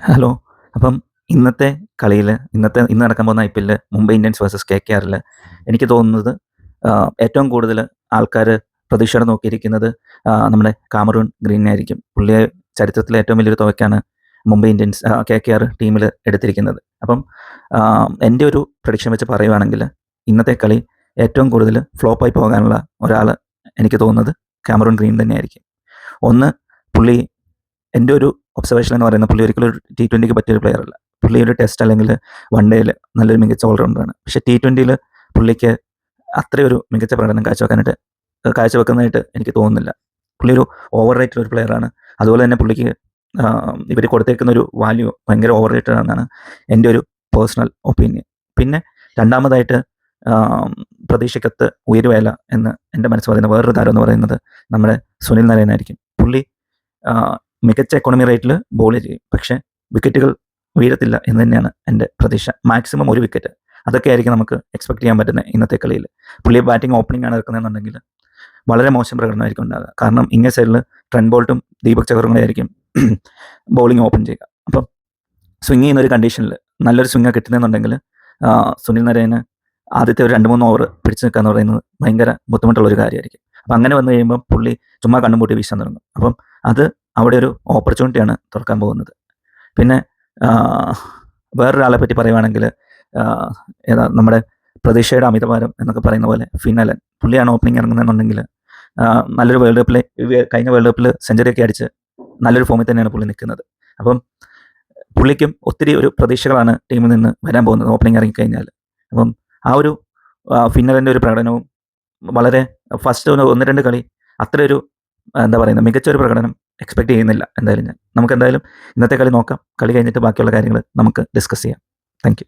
Hello. അപ്പം ഇന്ന് നടക്കാൻ പോകുന്ന IPL Mumbai Indians versus KKR എനിക്ക് തോന്നുന്നത് ഏറ്റവും കൂടുതൽ ആൾക്കാർ പ്രതീക്ഷയോടെ നോക്കിയിരിക്കുന്നത് നമ്മുടെ കാമറൂൺ ഗ്രീനിനായിരിക്കും. പുള്ളിയെ ചരിത്രത്തിലെ ഏറ്റവും വലിയൊരു തുകയ്ക്കാണ് മുംബൈ ഇന്ത്യൻസ് KKR ടീമിൽ എടുത്തിരിക്കുന്നത്. അപ്പം എൻ്റെ ഒരു പ്രഡിക്ഷൻ വെച്ച് പറയുവാണെങ്കിൽ ഇന്നത്തെ കളി ഏറ്റവും കൂടുതൽ ഫ്ലോപ്പായി പോകാനുള്ള ഒരാൾ എനിക്ക് തോന്നുന്നത് കാമറൂൺ ഗ്രീൻ തന്നെയായിരിക്കും. ഒന്ന്, പുള്ളി എൻ്റെ ഒരു ഒബ്സർവേഷൻ എന്ന് പറയുന്നത് പുള്ളി ഒരിക്കലും ഒരു T20ക്ക് പറ്റിയൊരു പ്ലെയർ അല്ല. പുള്ളി ഒരു ടെസ്റ്റ് അല്ലെങ്കിൽ വൺ ഡേയിൽ നല്ലൊരു മികച്ച ഓൾറൗണ്ടറാണ്. പക്ഷേ T20യിൽ പുള്ളിക്ക് അത്രയൊരു മികച്ച പ്രകടനം കാഴ്ചവെക്കുന്നതായിട്ട് എനിക്ക് തോന്നുന്നില്ല. പുള്ളി ഒരു ഓവർ റേറ്റഡ് ഒരു പ്ലെയറാണ്. അതുപോലെ തന്നെ പുള്ളിക്ക് ഇവർ കൊടുത്തേക്കുന്ന ഒരു വാല്യൂ ഭയങ്കര ഓവർ റേറ്റഡ് ആണെന്നാണ് എൻ്റെ ഒരു പേഴ്സണൽ ഒപ്പീനിയൻ. പിന്നെ രണ്ടാമതായിട്ട് പ്രതീക്ഷയ്ക്കൊത്ത് ഉയരുവേല എന്ന് എൻ്റെ മനസ്സ് പറയുന്ന വേറൊരു താരം എന്ന് പറയുന്നത് നമ്മുടെ സുനിൽ നരേനായിരിക്കും. പുള്ളി മികച്ച എക്കോണമി റേറ്റിൽ ബോൾ ചെയ്യും, പക്ഷേ വിക്കറ്റുകൾ വീഴത്തില്ല എന്ന് തന്നെയാണ് എൻ്റെ പ്രതീക്ഷ. മാക്സിമം ഒരു വിക്കറ്റ്, അതൊക്കെ ആയിരിക്കും നമുക്ക് എക്സ്പെക്ട് ചെയ്യാൻ പറ്റുന്നത് ഇന്നത്തെ കളിയിൽ. പുള്ളി ബാറ്റിംഗ് ഓപ്പണിംഗ് ആണ് ഇറക്കുന്നതെന്നുണ്ടെങ്കിൽ വളരെ മോശം പ്രകടനമായിരിക്കും ഉണ്ടാകുക. കാരണം ഇങ്ങേ സൈഡിൽ ട്രെൻറ്റ് ബോൾട്ടും ദീപക് ചഹറും കൂടെ ആയിരിക്കും ബോളിംഗ് ഓപ്പൺ ചെയ്യുക. അപ്പം സ്വിങ് ചെയ്യുന്ന ഒരു കണ്ടീഷനിൽ നല്ലൊരു സ്വിങ്ങ് കിട്ടുന്നതെന്നുണ്ടെങ്കിൽ സുനിൽ നരേന് ആദ്യത്തെ ഒരു 2-3 ഓവർ പിടിച്ചു നിൽക്കുക എന്ന് പറയുന്നത് ഭയങ്കര ബുദ്ധിമുട്ടുള്ളൊരു കാര്യമായിരിക്കും. അപ്പം അങ്ങനെ വന്നു കഴിയുമ്പോൾ പുള്ളി ചുമ്മാ കണ്ണും പൂട്ടി വീശാൻ തുടങ്ങും. അപ്പം അത് അവിടെ ഒരു ഓപ്പർച്യൂണിറ്റിയാണ് തുറക്കാൻ പോകുന്നത്. പിന്നെ വേറൊരാളെ പറ്റി പറയുവാണെങ്കിൽ നമ്മുടെ പ്രതീക്ഷയുടെ അമിതഭാരം എന്നൊക്കെ പറയുന്ന പോലെ ഫിൻ അലൻ. പുള്ളിയാണ് ഓപ്പണിംഗ് ഇറങ്ങുന്നതെന്നുണ്ടെങ്കിൽ നല്ലൊരു കഴിഞ്ഞ വേൾഡ് കപ്പിൽ സെഞ്ചുറിയൊക്കെ അടിച്ച് നല്ലൊരു ഫോമിൽ തന്നെയാണ് പുള്ളി നിൽക്കുന്നത്. അപ്പം പുള്ളിക്കും ഒത്തിരി ഒരു പ്രതീക്ഷകളാണ് ടീമിൽ നിന്ന് വരാൻ പോകുന്നത് ഓപ്പണിംഗ് ഇറങ്ങിക്കഴിഞ്ഞാൽ. അപ്പം ആ ഒരു ഫിൻ അലൻ്റെ ഒരു പ്രകടനവും വളരെ ഫസ്റ്റ് 1-2 കളി അത്രയൊരു മികച്ചൊരു പ്രകടനം എക്സ്പെക്ട് ചെയ്യുന്നില്ല. നമുക്ക് എന്തായാലും ഇന്നത്തെ കളി നോക്കാം. കളി കഴിഞ്ഞിട്ട് ബാക്കിയുള്ള കാര്യങ്ങൾ നമുക്ക് ഡിസ്കസ് ചെയ്യാം. Thank you.